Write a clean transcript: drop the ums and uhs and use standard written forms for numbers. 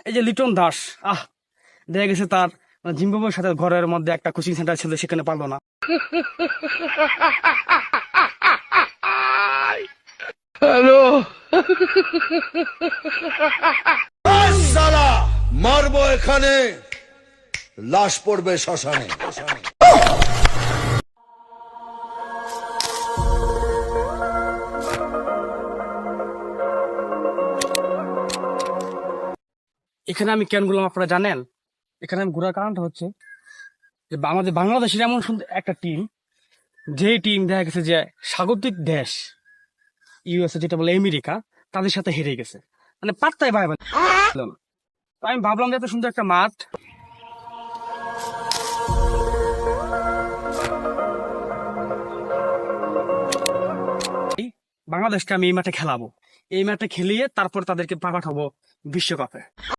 এই যে লিটন দাস, দেখা গেছে তার জিম্বাবুয়ের সাথে ঘরের মধ্যে একটা কোচিং সেন্টার ছিল, সেখানে পারলো না। হ্যালো সালা, মারবো এখানে, লাশ পড়বে শ্মশানে। এখানে আমি কেন ঘুরলাম আপনারা জানেন? এখানে আমি ঘোরার কারণটা হচ্ছে যে আমাদের বাংলাদেশের এমন সুন্দর একটা টিম, যে টিম দেখা গেছে যে স্বাগতিক দেশ ইউএসএ, যেটা বলে আমেরিকা, তাদের সাথে হেরে গেছে, মানে পাত্তাই পায় না। তো আমি ভাবলাম যে এত সুন্দর একটা মাঠ, বাংলাদেশকে আমি এই মাঠে খেলাবো, এই মাঠে খেলিয়ে তারপর তাদেরকে পাঠাবো বিশ্বকাপে।